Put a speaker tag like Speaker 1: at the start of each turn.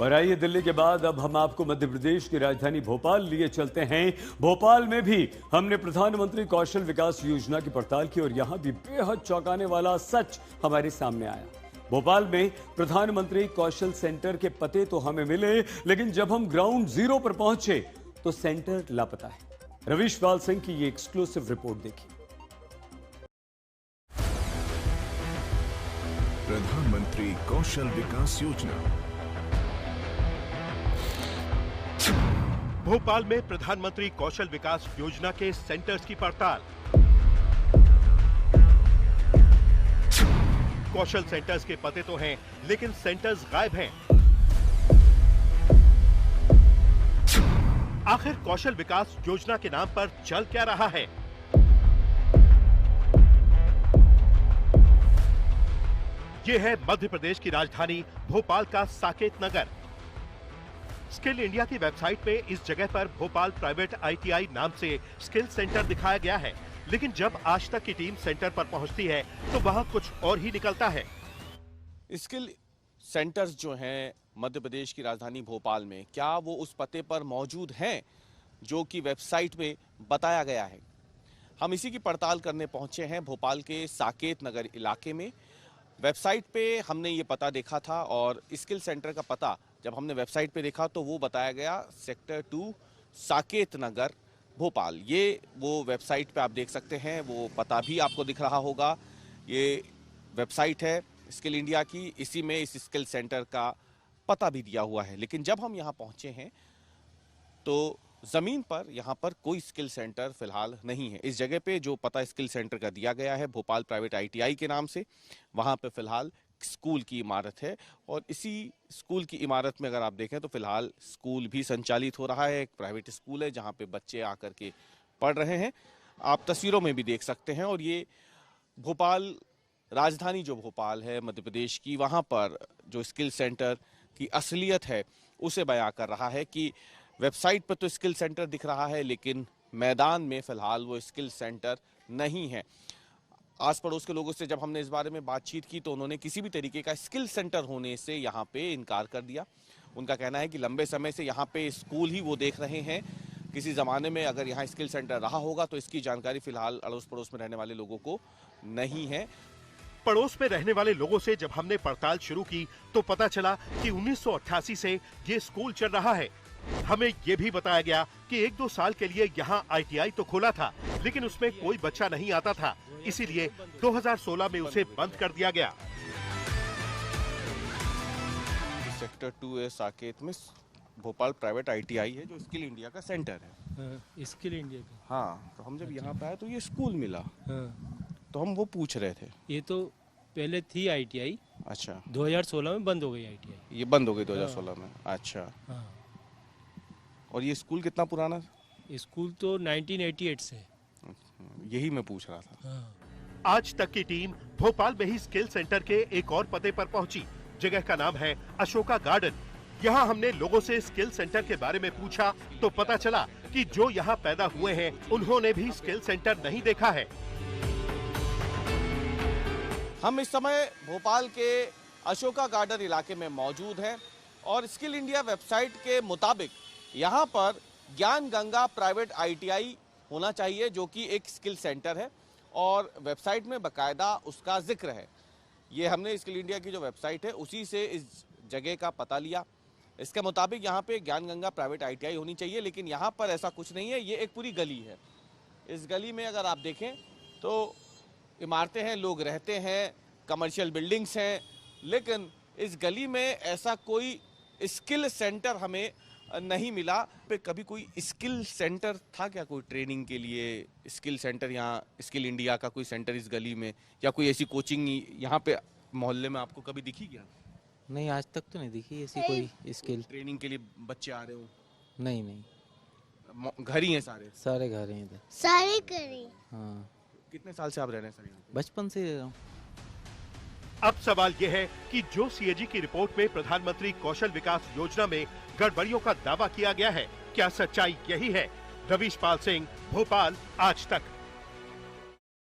Speaker 1: और आइए दिल्ली के बाद अब हम आपको मध्य प्रदेश की राजधानी भोपाल लिए चलते हैं। भोपाल में भी हमने प्रधानमंत्री कौशल विकास योजना की पड़ताल की और यहां भी बेहद चौंकाने वाला सच हमारे सामने आया। भोपाल में प्रधानमंत्री कौशल सेंटर के पते तो हमें मिले, लेकिन जब हम ग्राउंड जीरो पर पहुंचे तो सेंटर लापता है। रवीश पाल सिंह की ये एक्सक्लूसिव रिपोर्ट देखिए।
Speaker 2: प्रधानमंत्री कौशल विकास योजना।
Speaker 3: भोपाल में प्रधानमंत्री कौशल विकास योजना के सेंटर्स की पड़ताल। कौशल सेंटर्स के पते तो हैं, लेकिन सेंटर्स गायब हैं। आखिर कौशल विकास योजना के नाम पर चल क्या रहा है? यह है मध्य प्रदेश की राजधानी भोपाल का साकेत नगर। स्किल इंडिया की वेबसाइट पे इस जगह पर भोपाल प्राइवेट ITI नाम से स्किल सेंटर दिखाया गया है, लेकिन जब आज तक की टीम सेंटर पर पहुंचती है तो वहां कुछ और ही निकलता है।
Speaker 4: स्किल सेंटर्स जो हैं मध्य प्रदेश की राजधानी भोपाल में, क्या वो उस पते पर मौजूद हैं जो कि वेबसाइट में बताया गया है? हम इसी की पड़ताल करने पहुंचे हैं भोपाल के साकेत नगर इलाके में। वेबसाइट पे हमने ये पता देखा था और स्किल सेंटर का पता जब हमने वेबसाइट पे देखा तो वो बताया गया सेक्टर 2 साकेत नगर भोपाल। ये वो वेबसाइट पे आप देख सकते हैं, वो पता भी आपको दिख रहा होगा। ये वेबसाइट है स्किल इंडिया की, इसी में इस स्किल सेंटर का पता भी दिया हुआ है। लेकिन जब हम यहाँ पहुँचे हैं तो ज़मीन पर यहाँ पर कोई स्किल सेंटर फिलहाल नहीं है। इस जगह पे जो पता स्किल सेंटर का दिया गया है भोपाल प्राइवेट ITI के नाम से, वहाँ पे फिलहाल स्कूल की इमारत है और इसी स्कूल की इमारत में अगर आप देखें तो फिलहाल स्कूल भी संचालित हो रहा है। एक प्राइवेट स्कूल है जहाँ पे बच्चे आकर के पढ़ रहे हैं, आप तस्वीरों में भी देख सकते हैं। और ये भोपाल राजधानी जो भोपाल है मध्य प्रदेश की, वहाँ पर जो स्किल सेंटर की असलियत है उसे बयां कर रहा है कि वेबसाइट पर तो स्किल सेंटर दिख रहा है, लेकिन मैदान में फिलहाल वो स्किल सेंटर नहीं है। आस पड़ोस के लोगों से जब हमने इस बारे में बातचीत की तो उन्होंने किसी भी तरीके का स्किल सेंटर होने से यहाँ पे इनकार कर दिया। उनका कहना है कि लंबे समय से यहाँ पे स्कूल ही वो देख रहे हैं, किसी ज़माने में अगर यहाँ स्किल सेंटर रहा होगा तो इसकी जानकारी फिलहाल अड़ोस पड़ोस में रहने वाले लोगों को नहीं है।
Speaker 3: पड़ोस में रहने वाले लोगों से जब हमने पड़ताल शुरू की तो पता चला कि 1988 से ये स्कूल चल रहा है। हमें ये भी बताया गया कि 1-2 साल के लिए यहाँ ITI तो खोला था, लेकिन उसमें कोई बच्चा नहीं आता था, इसीलिए 2016 में उसे बंद कर दिया गया।
Speaker 4: सेक्टर 2 है साकेत में भोपाल प्राइवेट ITI है जो स्किल इंडिया का सेंटर है।
Speaker 5: स्किल इंडिया का?
Speaker 4: हाँ, तो हम जब यहाँ पे आए तो ये स्कूल मिला। तो हम वो पूछ रहे थे।
Speaker 5: ये तो पहले थी ITI।
Speaker 4: अच्छा।
Speaker 5: 2016 में बंद हो गई ITI।
Speaker 4: ये बंद हो गई 2016 में? अच्छा।
Speaker 5: हाँ।
Speaker 4: और ये स्कूल कितना पुराना है?
Speaker 5: स्कूल तो 1988 से।
Speaker 4: यही मैं पूछ रहा था।
Speaker 5: हाँ।
Speaker 3: आज तक की टीम भोपाल में ही स्किल सेंटर के एक और पते पर पहुंची। जगह का नाम है अशोका गार्डन। यहाँ हमने लोगों से स्किल सेंटर के बारे में पूछा तो पता चला कि जो यहाँ पैदा हुए हैं उन्होंने भी स्किल सेंटर नहीं देखा है।
Speaker 4: हम इस समय भोपाल के अशोका गार्डन इलाके में मौजूद हैं और स्किल इंडिया वेबसाइट के मुताबिक यहाँ पर ज्ञान गंगा प्राइवेट ITI होना चाहिए जो कि एक स्किल सेंटर है और वेबसाइट में बाकायदा उसका जिक्र है। ये हमने स्किल इंडिया की जो वेबसाइट है उसी से इस जगह का पता लिया। इसके मुताबिक यहाँ पे ज्ञान गंगा प्राइवेट ITI होनी चाहिए, लेकिन यहाँ पर ऐसा कुछ नहीं है। ये एक पूरी गली है। इस गली में अगर आप देखें तो इमारतें हैं, लोग रहते हैं, कमर्शियल बिल्डिंग्स हैं, लेकिन इस गली में ऐसा कोई स्किल सेंटर हमें नहीं मिला। पे कभी कोई स्किल सेंटर था क्या, कोई ट्रेनिंग के लिए स्किल सेंटर यहाँ स्किल इंडिया का कोई सेंटर इस गली में, या कोई ऐसी कोचिंग यहाँ पे मोहल्ले में आपको कभी दिखी क्या?
Speaker 6: नहीं, आज तक तो नहीं दिखी ऐसी कोई स्किल
Speaker 4: ट्रेनिंग के लिए बच्चे आ रहे हो?
Speaker 6: नहीं।
Speaker 4: घर ही हैं
Speaker 6: सारे घर हैं इधर।
Speaker 7: सारे घर हैं।
Speaker 6: हाँ।
Speaker 4: कितने साल से आप रह रहे हैं सर यहाँ?
Speaker 6: बचपन से रह रहा हूँ।
Speaker 3: अब सवाल यह है कि जो CAG की रिपोर्ट में प्रधानमंत्री कौशल विकास योजना में गड़बड़ियों का दावा किया गया है, क्या सच्चाई यही है? रवीश पाल सिंह, भोपाल, आज तक।